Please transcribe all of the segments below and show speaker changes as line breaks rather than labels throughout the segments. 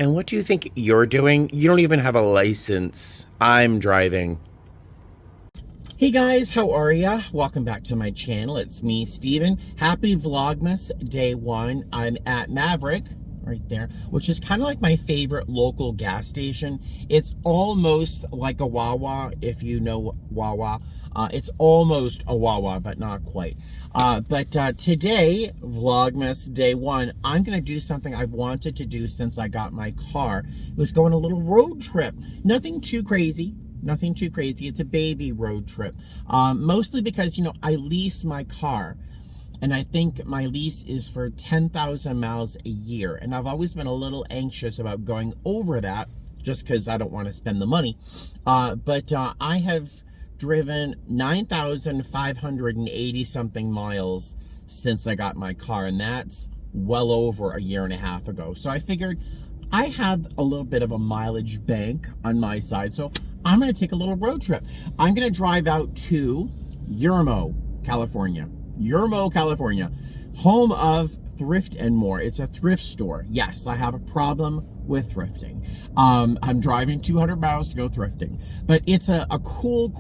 And what do you think you're doing? You don't even have a license. I'm driving. Hey guys, how are ya? Welcome back to my channel. It's me, Steven. Happy Vlogmas Day 1. I'm at Maverick, right there, which is kind of like my favorite local gas station. It's almost like a Wawa, if you know Wawa. It's almost a Wawa, but not quite. But today, Vlogmas Day 1, I'm going to do something I've wanted to do since I got my car. It was going a little road trip. Nothing too crazy. Nothing too crazy. It's a baby road trip. Mostly because, you know, I lease my car. And I think my lease is for 10,000 miles a year. And I've always been a little anxious about going over that just because I don't want to spend the money. But I have driven 9,580 something miles since I got my car. And that's well over a year and a half ago. So I figured I have a little bit of a mileage bank on my side. So I'm going to take a little road trip. I'm going to drive out to Yermo, California. Yermo, California, home of Thrift More. It's a thrift store. Yes, I have a problem with thrifting. I'm driving 200 miles to go thrifting, but it's a cool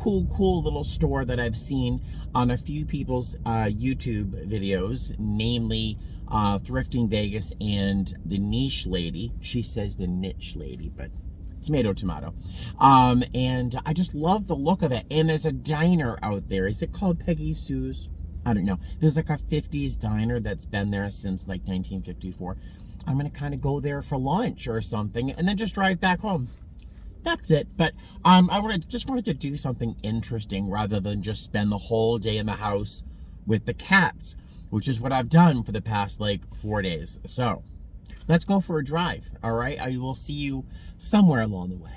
little store that I've seen on a few people's YouTube videos, namely Thrifting Vegas and the Niche Lady. She says the Niche Lady, but tomato. And I just love the look of it. And there's a diner out there. Is it called Peggy Sue's? I don't know. There's like a 50s diner that's been there since like 1954. I'm going to kind of go there for lunch or something and then just drive back home. That's it. But I just wanted to do something interesting rather than just spend the whole day in the house with the cats, which is what I've done for the past like 4 days. So let's go for a drive. All right. I will see you somewhere along the way.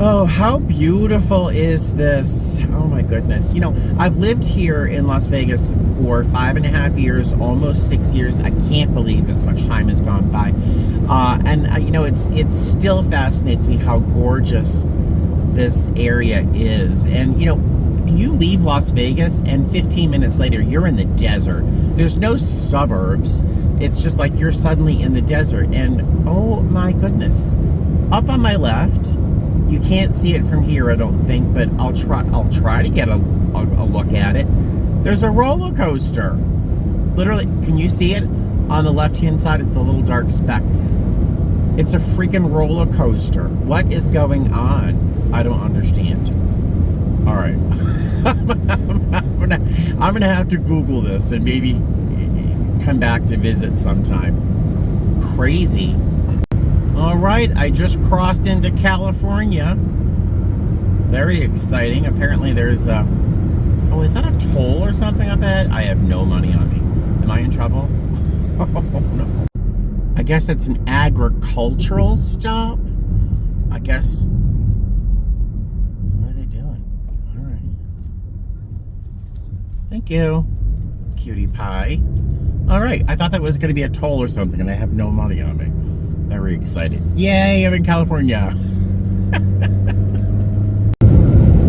Oh, how beautiful is this? Oh my goodness. You know, I've lived here in Las Vegas for 5.5 years, almost 6 years. I can't believe this much time has gone by. You know, it still fascinates me how gorgeous this area is. And, you know, you leave Las Vegas and 15 minutes later, you're in the desert. There's no suburbs. It's just like you're suddenly in the desert. And oh my goodness, up on my left, you can't see it from here, I don't think, but I'll try to get a look at it. There's a roller coaster. Literally, can you see it? On the left-hand side, it's a little dark speck. It's a freaking roller coaster. What is going on? I don't understand. All right. I'm gonna have to Google this and maybe come back to visit sometime. Crazy. All right, I just crossed into California. Very exciting. Apparently there's a... Oh, is that a toll or something up ahead? I have no money on me. Am I in trouble? Oh, no. I guess it's an agricultural stop. I guess... What are they doing? All right. Thank you, cutie pie. All right, I thought that was going to be a toll or something, and I have no money on me. Very excited. Yay, I'm in California.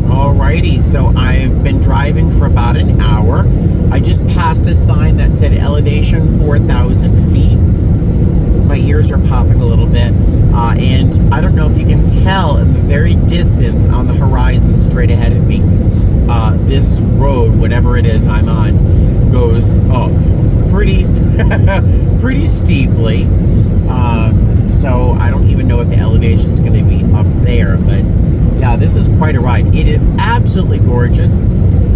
Alrighty, so I've been driving for about an hour. I just passed a sign that said elevation 4,000 feet. My ears are popping a little bit. And I don't know if you can tell in the very distance on the horizon straight ahead of me, this road, whatever it is I'm on, goes up pretty steeply. So I don't even know what the elevation is going to be up there, but yeah, this is quite a ride. It is absolutely gorgeous.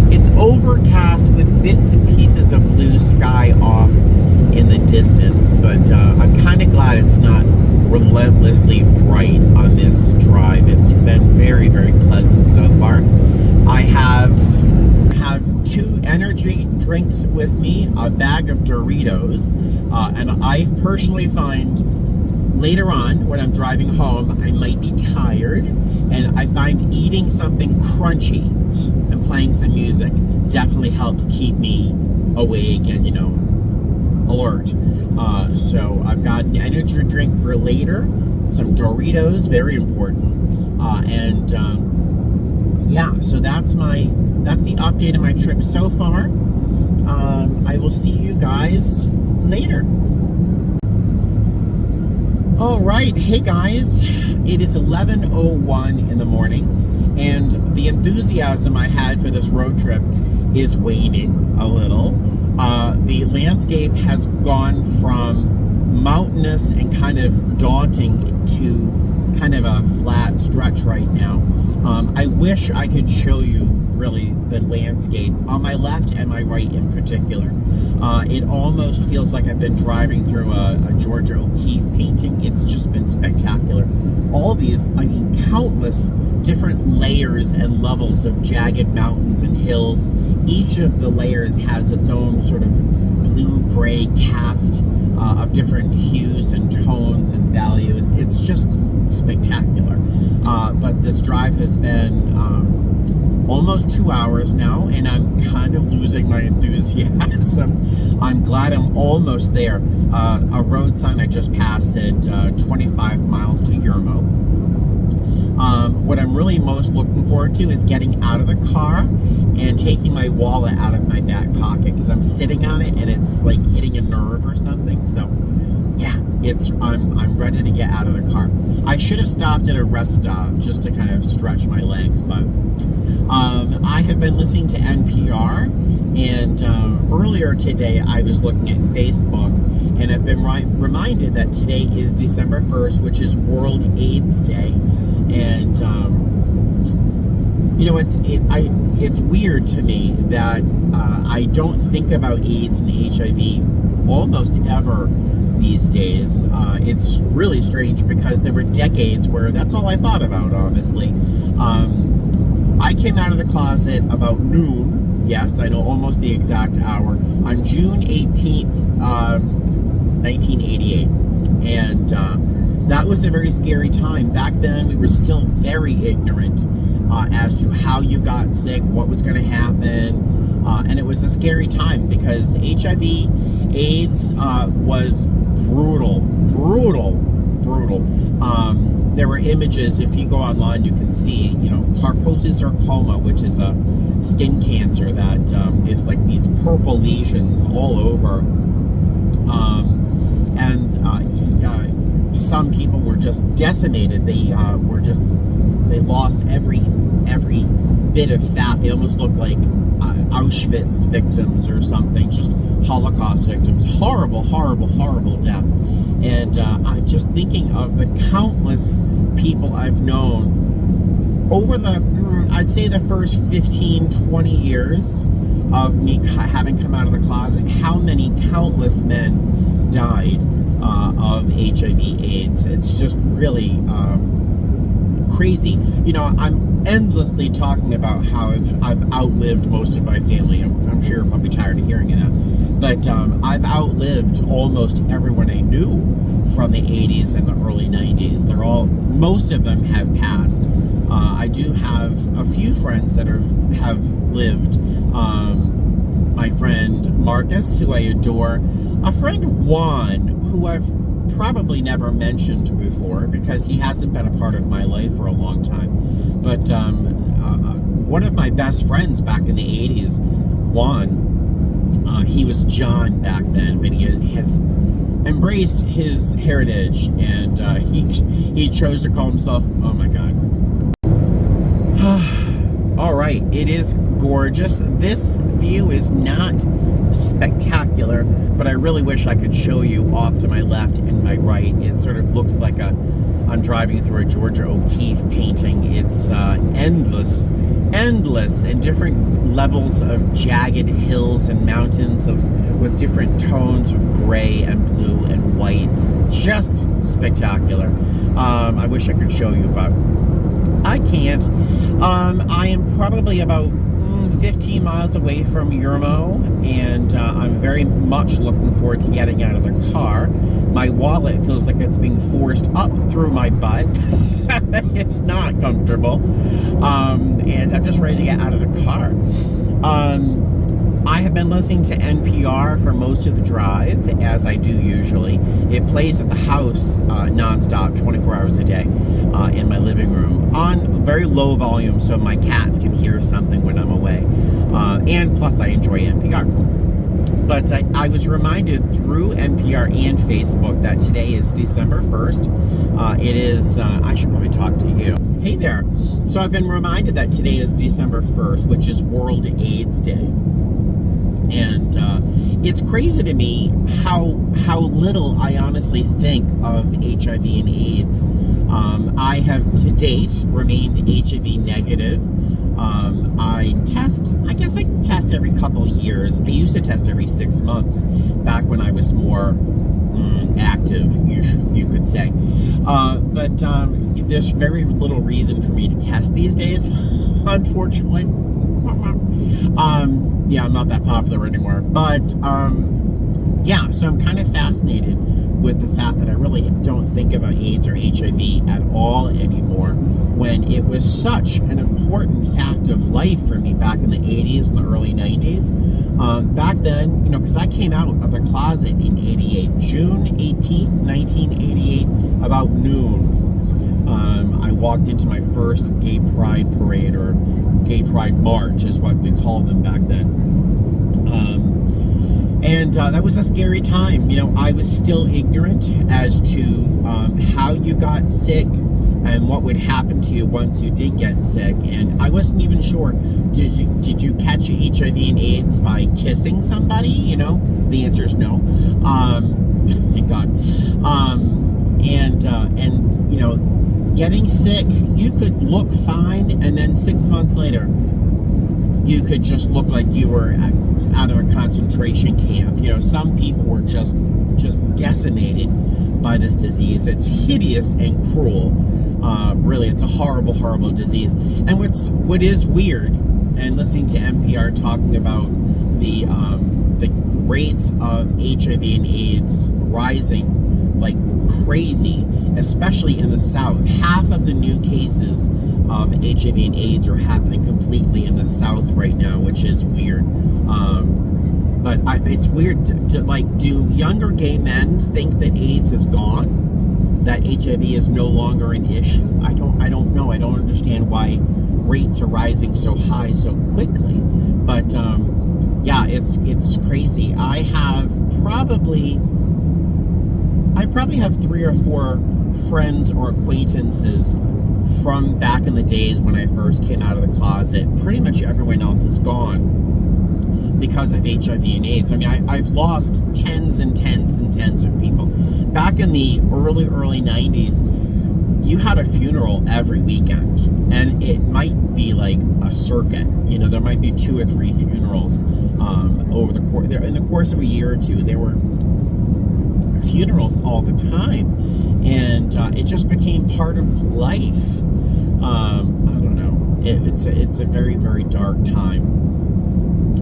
It's overcast with bits and pieces of blue sky off in the distance, but I'm kind of glad it's not relentlessly bright on this drive. It's been very pleasant so far. I have 2 energy drinks with me, a bag of Doritos, and I personally find later on when I'm driving home I might be tired, and I find eating something crunchy and playing some music definitely helps keep me awake and, you know, alert. So I've got an energy drink for later, some Doritos, very important, yeah, so that's the update of my trip so far. I will see you guys later. All right, hey guys, it is 11:01 in the morning, and the enthusiasm I had for this road trip is waning a little. The landscape has gone from mountainous and kind of daunting to kind of a flat stretch right now. I wish I could show you really the landscape on my left and my right in particular. It almost feels like I've been driving through a Georgia O'Keeffe painting. It's just been spectacular. All these, I mean, countless different layers and levels of jagged mountains and hills. Each of the layers has its own sort of blue-gray cast of different hues and tones and values. It's just spectacular. But this drive has been almost 2 hours now, and I'm kind of losing my enthusiasm. I'm glad I'm almost there. A road sign I just passed said 25 miles to Yermo. What I'm really most looking forward to is getting out of the car and taking my wallet out of my back pocket, because I'm sitting on it and it's like hitting a nerve or something. So yeah, I'm ready to get out of the car. I should have stopped at a rest stop just to kind of stretch my legs, but I have been listening to NPR, and earlier today I was looking at Facebook, and I've been reminded that today is December 1st, which is World AIDS Day. And you know, it's weird to me that I don't think about AIDS and HIV almost ever these days. It's really strange, because there were decades where that's all I thought about, honestly. I came out of the closet about noon. Yes, I know, almost the exact hour, on June 18th, 1988. And that was a very scary time. Back then, we were still very ignorant as to how you got sick, what was going to happen. And it was a scary time, because HIV, AIDS was brutal. There were images, if you go online, you can see, you know, Kaposi sarcoma, which is a skin cancer that is like these purple lesions all over. Some people were just decimated. They lost every bit of fat. They almost looked like Auschwitz victims or something, just Holocaust victims. Horrible death. And I'm just thinking of the countless people I've known over I'd say the first 15, 20 years of me having come out of the closet. How many countless men died of HIV AIDS. It's just really crazy. You know, I'm endlessly talking about how I've outlived most of my family. I'm sure you're probably tired of hearing that. But I've outlived almost everyone I knew from the 80s and the early 90s. Most of them have passed. I do have a few friends that have lived. My friend Marcus, who I adore. A friend Juan, who I've probably never mentioned before because he hasn't been a part of my life for a long time. But one of my best friends back in the 80s, Juan, he was John back then, but he has embraced his heritage, and he chose to call himself, oh my God. All right, it is gorgeous. This view is not spectacular, but I really wish I could show you off to my left and my right. It sort of looks like I'm driving through a Georgia O'Keeffe painting. It's endless, and different levels of jagged hills and mountains with different tones of gray and blue and white. Just spectacular. I wish I could show you, but I can't. I am probably about 15 miles away from Yermo, and I'm very much looking forward to getting out of the car. My wallet feels like it's being forced up through my butt. It's not comfortable. And I'm just ready to get out of the car. I have been listening to NPR for most of the drive, as I do usually. It plays at the house nonstop, 24 hours a day, in my living room, on very low volume, so my cats can hear something when I'm away. And plus, I enjoy NPR. But I was reminded through NPR and Facebook that today is December 1st. It is, I should probably talk to you. Hey there. So I've been reminded that today is December 1st, which is World AIDS Day. And it's crazy to me how little I honestly think of HIV and AIDS. I have to date remained HIV negative. I test every couple of years. I used to test every 6 months back when I was more active, you could say. But there's very little reason for me to test these days, unfortunately. Yeah, I'm not that popular anymore. But yeah, so I'm kind of fascinated with the fact that I really don't think about AIDS or HIV at all anymore, when it was such an important fact of life for me back in the 80s and the early 90s. Back then, you know, because I came out of the closet in 88, June 18th, 1988, about noon. I walked into my first gay pride parade, or gay pride march is what we called them back then. And that was a scary time. You know, I was still ignorant as to how you got sick and what would happen to you once you did get sick. And I wasn't even sure, did you catch HIV and AIDS by kissing somebody? You know, the answer is no. Thank God. And you know, getting sick, you could look fine, and then 6 months later, you could just look like you were out of a concentration camp. You know, some people were just decimated by this disease. It's hideous and cruel. Really, it's a horrible, horrible disease. And what is weird, and listening to NPR talking about the rates of HIV and AIDS rising like crazy, especially in the South. Half of the new cases of HIV and AIDS are happening completely in the South right now, which is weird. But it's weird to like, do younger gay men think that AIDS is gone? That HIV is no longer an issue? I don't know. I don't understand why rates are rising so high so quickly. But yeah, it's crazy. I probably have 3 or 4 friends or acquaintances from back in the days when I first came out of the closet. Pretty much everyone else is gone because of HIV and AIDS. I mean, I've lost tens and tens and tens of people. Back in the early 90s, you had a funeral every weekend, and it might be like a circuit. You know, there might be 2 or 3 funerals over the course. In the course of a year or two, there were funerals all the time, and it just became part of life. I don't know. It's a very, very dark time.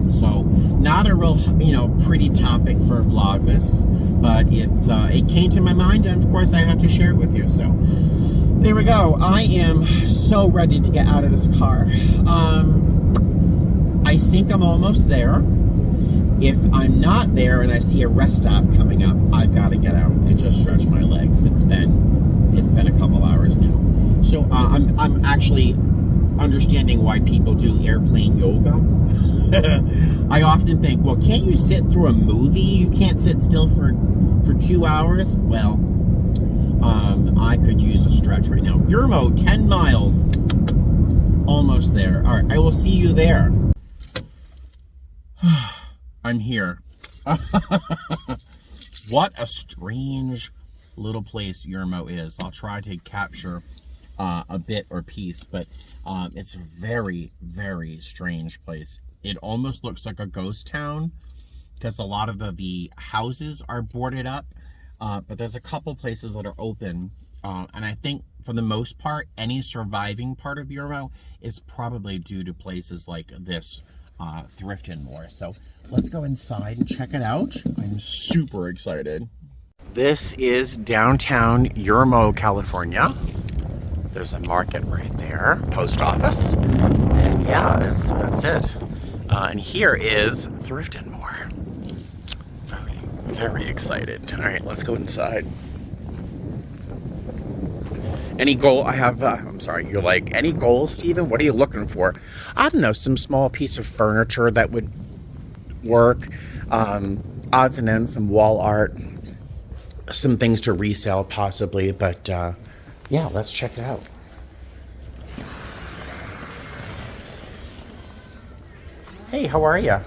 So, not a real, you know, pretty topic for Vlogmas, but it came to my mind, and of course I have to share it with you. So, there we go. I am so ready to get out of this car. I think I'm almost there. If I'm not there and I see a rest stop coming up, I've got to get out and just stretch my legs. It's been a couple hours now. So I'm actually understanding why people do airplane yoga. I often think, well, can't you sit through a movie? You can't sit still for 2 hours? Well, I could use a stretch right now. Yermo, 10 miles. Almost there. All right, I will see you there. I'm here. What a strange little place Yermo is. I'll try to capture a bit or piece, but it's a very, very strange place. It almost looks like a ghost town because a lot of the houses are boarded up, but there's a couple places that are open, and I think for the most part, any surviving part of Yermo is probably due to places like this, Thrift More. So let's go inside and check it out. I'm super excited. This is downtown Yermo, California. There's a market right there, post office, and yeah, that's it. And here is Thrift More. Very, very excited. All right, let's go inside. Any goal? I have, I'm sorry, you're like, any goals, Steven? What are you looking for? I don't know, some small piece of furniture that would work. Odds and ends, some wall art, some things to resell possibly, but yeah, let's check it out. Hey, how are you?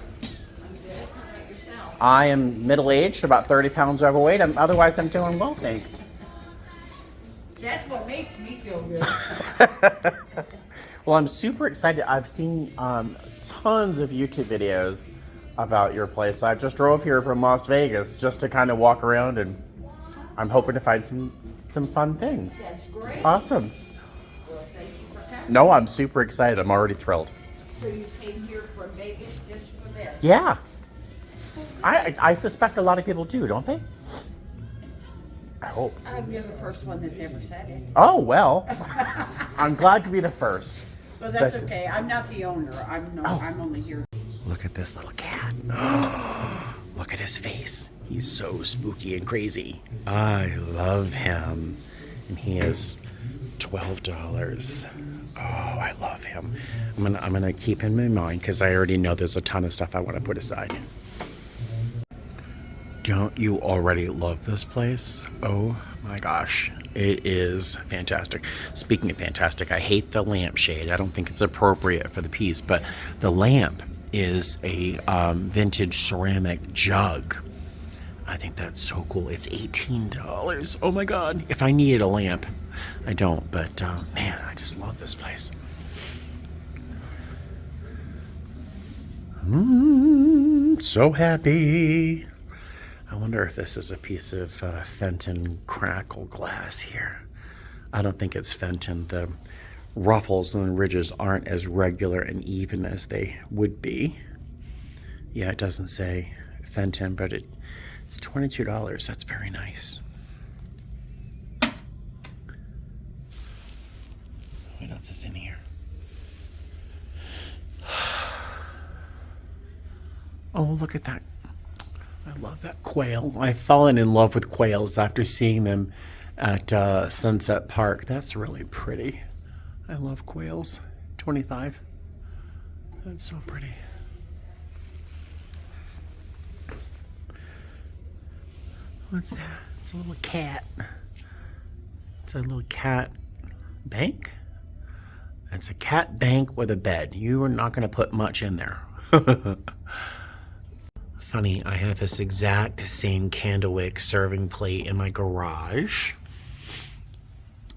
I am middle-aged, about 30 pounds overweight. Otherwise, I'm doing well, thanks.
That's what makes me feel good.
Well, I'm super excited. I've seen tons of YouTube videos about your place. I just drove here from Las Vegas just to kind of walk around, and I'm hoping to find some fun things.
That's great.
Awesome.
Well, thank you for coming.
No, I'm super excited. I'm already thrilled.
So you came here from Vegas just for this?
Yeah. I suspect a lot of people do, don't they? I hope.
You're the first one that's ever said it.
Oh, well. I'm glad to be the first.
Well, that's okay. I'm not the owner. I'm only here.
Look at this little cat. Look at his face. He's so spooky and crazy. I love him. And he is $12. Oh, I love him. I'm gonna keep him in mind because I already know there's a ton of stuff I want to put aside. Don't you already love this place? Oh my gosh, it is fantastic. Speaking of fantastic, I hate the lampshade. I don't think it's appropriate for the piece, but the lamp is a vintage ceramic jug. I think that's so cool. It's $18. Oh my God. If I needed a lamp, I don't, but man, I just love this place. So happy. I wonder if this is a piece of Fenton crackle glass here. I don't think it's Fenton. The ruffles and ridges aren't as regular and even as they would be. Yeah, it doesn't say Fenton, but it's $22. That's very nice. What else is in here? Oh, look at that. I love that quail. I've fallen in love with quails after seeing them at Sunset Park. That's really pretty. I love quails. 25. That's so pretty. What's that? It's a little cat. It's a little cat bank. It's a cat bank with a bed. You are not going to put much in there. Funny, I have this exact same candlewick serving plate in my garage.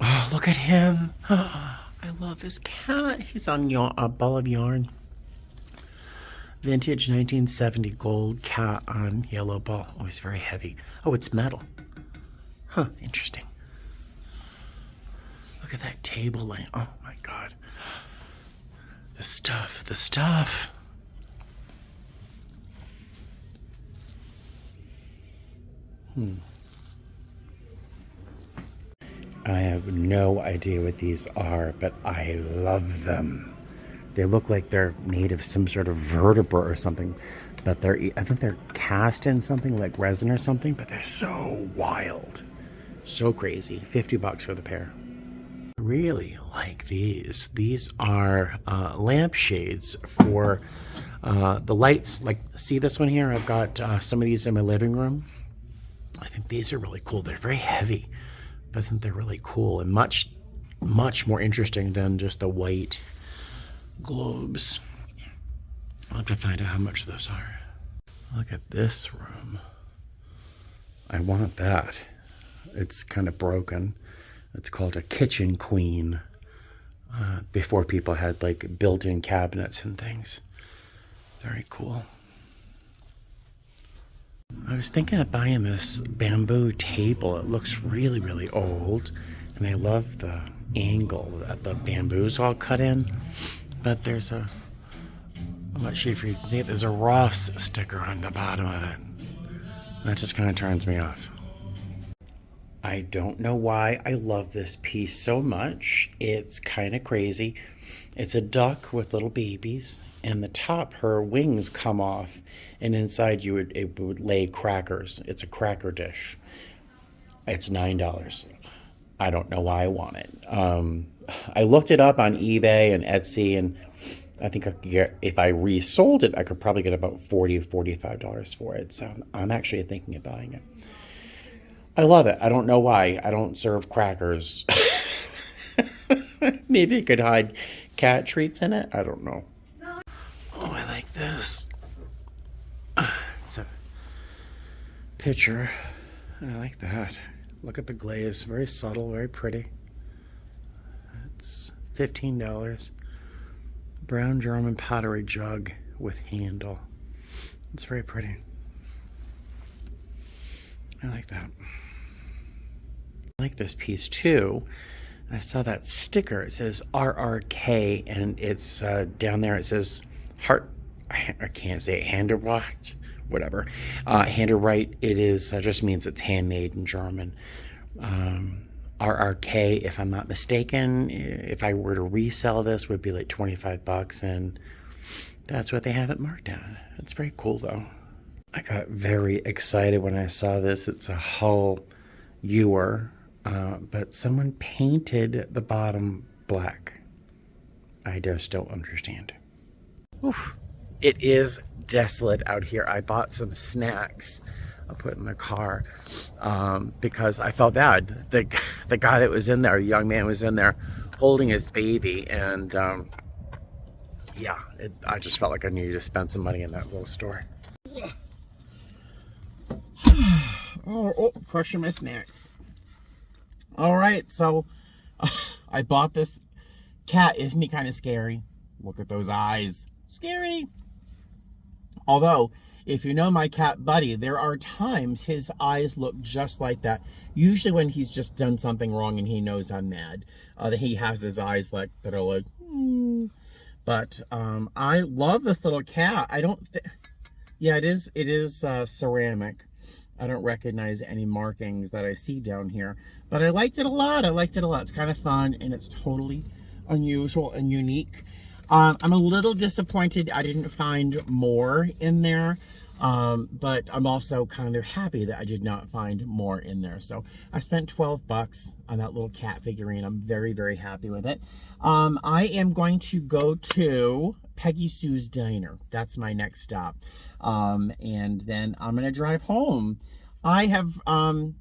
Oh, look at him. Oh, I love this cat. He's on a ball of yarn. Vintage 1970 gold cat on yellow ball. Oh, it's very heavy. Oh, it's metal. Huh, interesting. Look at that table lamp. Oh my God. The stuff, the stuff. I have no idea what these are, but I love them. They look like they're made of some sort of vertebra or something, but I think they're cast in something like resin or something, but they're so wild. So crazy. $50 for the pair. I really like these. These are lampshades for the lights. Like, see this one here? I've got some of these in my living room. I think these are really cool. They're very heavy, but I think they're really cool and much more interesting than just the white globes. I'll have to find out how much those are. Look at this room. I want that. It's kind of broken. It's called a kitchen queen. Before people had like built-in cabinets and things. Very cool. I was thinking of buying this bamboo table. It looks really, really old. And I love the angle that the bamboo's all cut in. But there's I'm not sure if you can see it, there's a Ross sticker on the bottom of it. That just kind of turns me off. I don't know why I love this piece so much. It's kind of crazy. It's a duck with little babies, and the top, her wings come off, and inside it would lay crackers. It's a cracker dish. It's $9. I don't know why I want it. I looked it up on eBay and Etsy, and
I think I could get, if I resold it, I could probably get about $40 or $45 for it. So I'm actually thinking of buying it. I love it. I don't know why. I don't serve crackers. Maybe you could hide cat treats in it. I don't know. Oh, I like this. It's a picture. I like that. Look at the glaze. Very subtle, very pretty. It's $15. Brown German pottery jug with handle. It's very pretty. I like that. I like this piece too. I saw that sticker. It says RRK, and it's down there. It says heart. I can't say it. Handerwright, whatever. Handerwright. It is just means it's handmade in German. RRK, if I'm not mistaken. If I were to resell this, would be like $25, and that's what they have it marked at. It's very cool though. I got very excited when I saw this. It's a Hull ewer. But someone painted the bottom black. I just don't understand. Oof. It is desolate out here. I bought some snacks I put in the car because I felt bad. The guy that was in there, a young man was in there holding his baby, and yeah, I just felt like I needed to spend some money in that little store.
Oh, crushing my snacks. All right, so I bought this cat. Isn't he kind of scary? Look at those eyes. Scary. Although, if you know my cat Buddy, there are times his eyes look just like that. Usually when he's just done something wrong and he knows I'm mad, he has his eyes like that are like, But I love this little cat. Yeah, it is ceramic. I don't recognize any markings that I see down here, but I liked it a lot. It's kind of fun, and it's totally unusual and unique. I'm a little disappointed I didn't find more in there, but I'm also kind of happy that I did not find more in there. So I spent $12 on that little cat figurine. I'm very, very happy with it. I am going to go to Peggy Sue's Diner. That's my next stop. And then I'm going to drive home. I have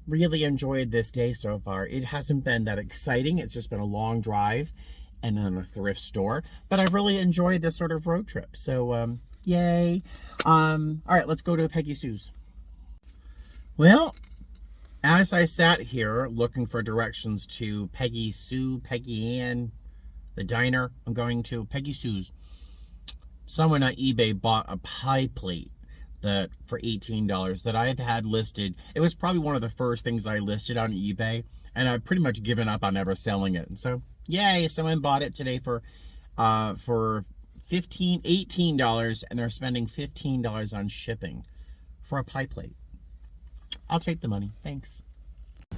really enjoyed this day so far. It hasn't been that exciting. It's just been a long drive and then a thrift store. But I've really enjoyed this sort of road trip. So, yay. All right, let's go to Peggy Sue's. Well, as I sat here looking for directions to Peggy Sue, Peggy Ann, the diner, I'm going to Peggy Sue's. Someone on eBay bought a pie plate that for $18 that I've had listed. It was probably one of the first things I listed on eBay, and I've pretty much given up on ever selling it. And so, yay, someone bought it today for $18, and they're spending $15 on shipping for a pie plate. I'll take the money, thanks.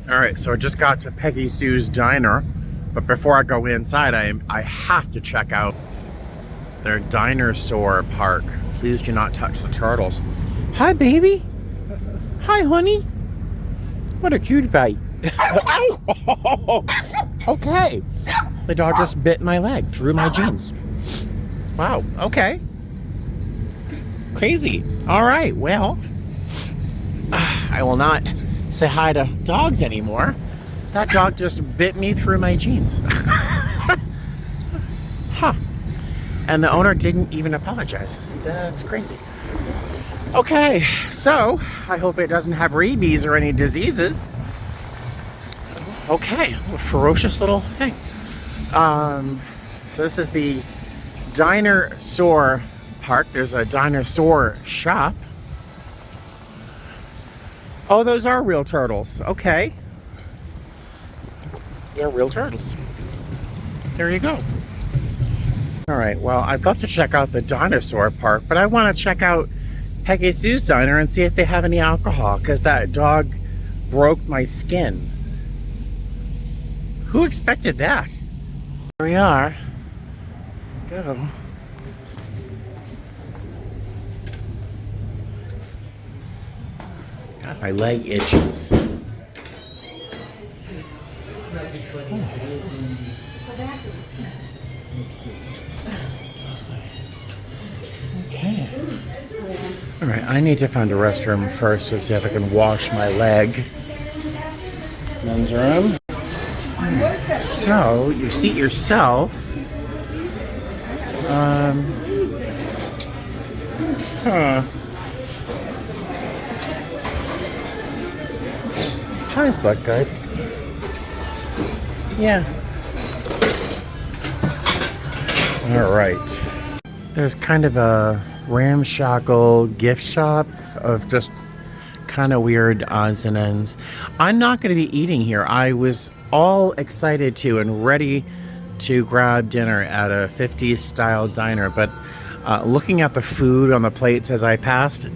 All right, so I just got to Peggy Sue's Diner, but before I go inside, I have to check out their dinosaur park. Please do not touch the turtles. Hi, baby. Hi, honey. What a cute bite. Okay. The dog just bit my leg through my jeans. Wow, okay. Crazy. All right, well, I will not say hi to dogs anymore. That dog just bit me through my jeans. Huh. And the owner didn't even apologize. That's crazy. Okay, so I hope it doesn't have rabies or any diseases. Okay, a ferocious little thing. So this is the dinosaur park. There's a dinosaur shop. Oh, those are real turtles. Okay. They're real turtles. There you go. All right, well, I'd love to check out the dinosaur park, but I want to check out Peggy Sue's Diner and see if they have any alcohol, because that dog broke my skin. Who expected that? Here we are. Go. God, my leg itches. Okay. All right, I need to find a restroom first to see if I can wash my leg. Men's room. So, you seat yourself. Pies look good. Yeah. All right. There's kind of a ramshackle gift shop of just kind of weird odds and ends. I'm not going to be eating here. I was all excited to and ready to grab dinner at a 50s style diner, but looking at the food on the plates as I passed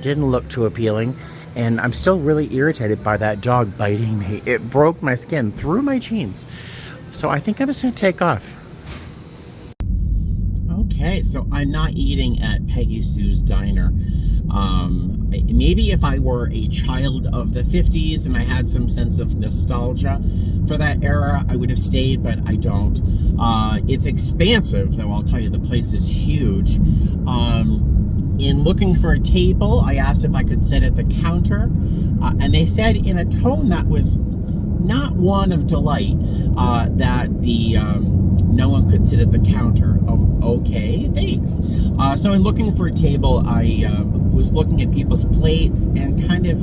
didn't look too appealing, and I'm still really irritated by that dog biting me. It broke my skin through my jeans, so I think I'm just going to take off.
Okay, so I'm not eating at Peggy Sue's diner. Maybe if I were a child of the 50s and I had some sense of nostalgia for that era, I would have stayed, but I don't. It's expansive, though I'll tell you, the place is huge. In looking for a table, I asked if I could sit at the counter, and they said in a tone that was not one of delight, that no one could sit at the counter. Oh, okay, thanks. So in looking for a table, I was looking at people's plates and kind of,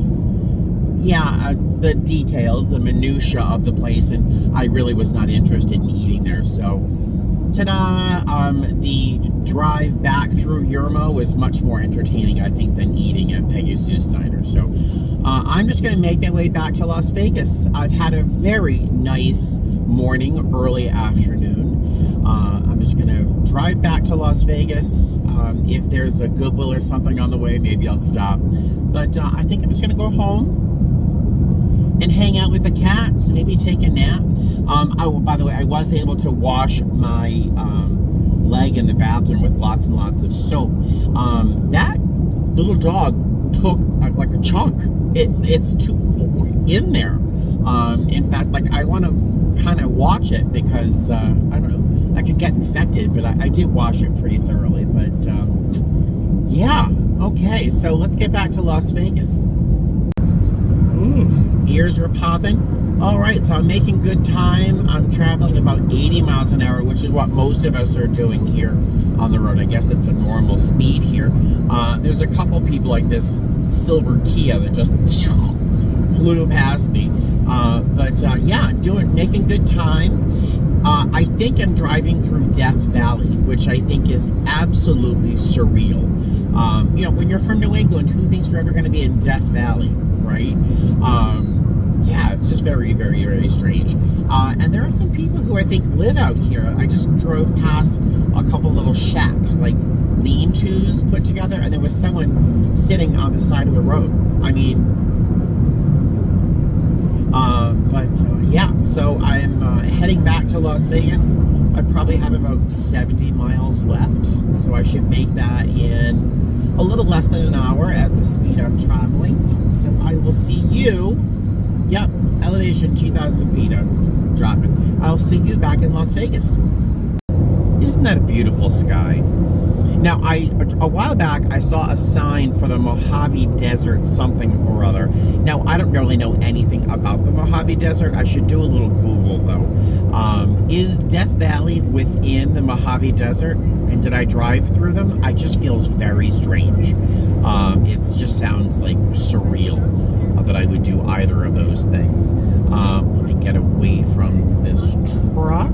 the details, the minutia of the place, and I really was not interested in eating there. So, ta-da! The drive back through Yermo was much more entertaining, I think, than eating at Peggy Sue's diner. So, I'm just going to make my way back to Las Vegas. I've had a very nice morning, early afternoon. I'm just going to drive back to Las Vegas. If there's a Goodwill or something on the way, maybe I'll stop. But I think I'm just going to go home and hang out with the cats, maybe take a nap. By the way, I was able to wash my leg in the bathroom with lots and lots of soap. That little dog took like a chunk. It's too in there. In fact, like, I want to kind of watch it because I don't know, I could get infected, but I did wash it pretty thoroughly. But yeah, okay, so let's get back to Las Vegas. Ears are popping. All right, so I'm making good time. I'm traveling about 80 miles an hour, which is what most of us are doing here on the road. I guess that's a normal speed here. There's a couple people like this silver Kia that just flew past me. Making good time. I think I'm driving through Death Valley, which I think is absolutely surreal. When you're from New England, who thinks we're ever going to be in Death Valley, right? It's just very, very, very strange. And there are some people who I think live out here. I just drove past a couple little shacks, like lean-tos put together, and there was someone sitting on the side of the road. I mean, so I'm heading back to Las Vegas. I probably have about 70 miles left, so I should make that in a little less than an hour at the speed I'm traveling. So I will see you. Yep, elevation 2,000 feet. I'm dropping. I'll see you back in Las Vegas. Isn't that a beautiful sky? Now, a while back, I saw a sign for the Mojave Desert something or other. Now, I don't really know anything about the Mojave Desert. I should do a little Google, though. Is Death Valley within the Mojave Desert? And did I drive through them? It just feels very strange. It just sounds like surreal that I would do either of those things. Let me get away from this truck.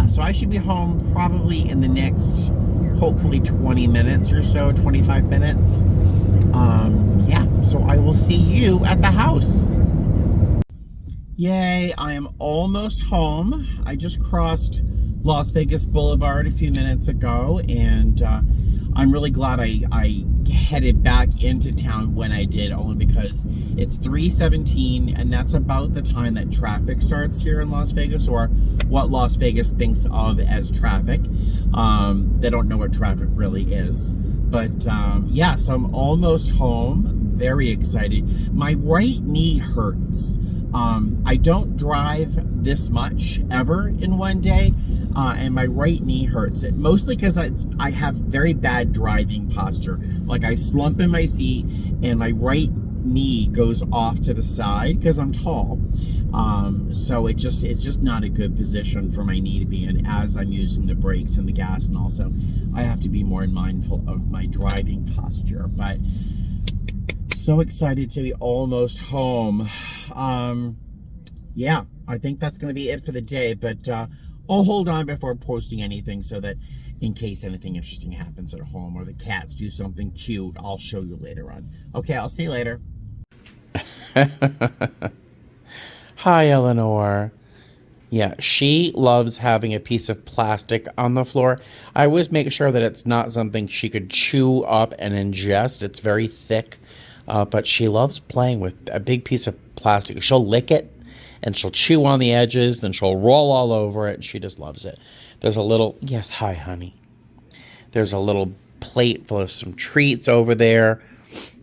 So I should be home probably in the next, hopefully 20 minutes or so, 25 minutes. So I will see you at the house. Yay, I am almost home. I just crossed Las Vegas Boulevard a few minutes ago, and I'm really glad I headed back into town when I did, only because it's 3:17, and that's about the time that traffic starts here in Las Vegas, or what Las Vegas thinks of as traffic. They don't know what traffic really is. But so I'm almost home. Very excited. My right knee hurts. I don't drive this much ever in one day. and my right knee hurts it, mostly because I have very bad driving posture. Like I slump in my seat and my right knee goes off to the side because I'm tall. So it's just not a good position for my knee to be in as I'm using the brakes and the gas, and also I have to be more mindful of my driving posture. But so excited to be almost home. Yeah, I think that's going to be it for the day, but I'll hold on before posting anything so that in case anything interesting happens at home or the cats do something cute, I'll show you later on. Okay, I'll see you later.
Hi, Eleanor. Yeah, she loves having a piece of plastic on the floor. I always make sure that it's not something she could chew up and ingest. It's very thick, but she loves playing with a big piece of plastic. She'll lick it, and she'll chew on the edges, then she'll roll all over it, and she just loves it. There's a little, yes, hi, honey. There's a little plate full of some treats over there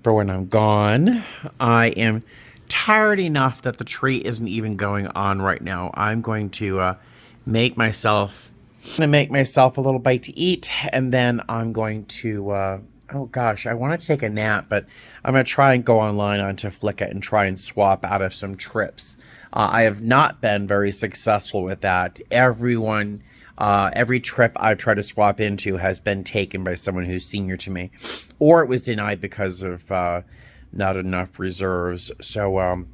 for when I'm gone. I am tired enough that the treat isn't even going on right now. I'm going to make myself a little bite to eat, and then I'm going to oh gosh, I want to take a nap, but I'm going to try and go online onto Flickr and try and swap out of some trips. I have not been very successful with that. Every trip I've tried to swap into has been taken by someone who's senior to me, or it was denied because of not enough reserves. So,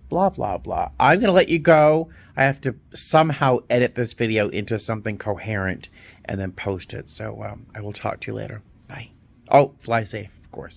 blah, blah, blah. I'm going to let you go. I have to somehow edit this video into something coherent and then post it. So, I will talk to you later. Bye. Oh, fly safe, of course.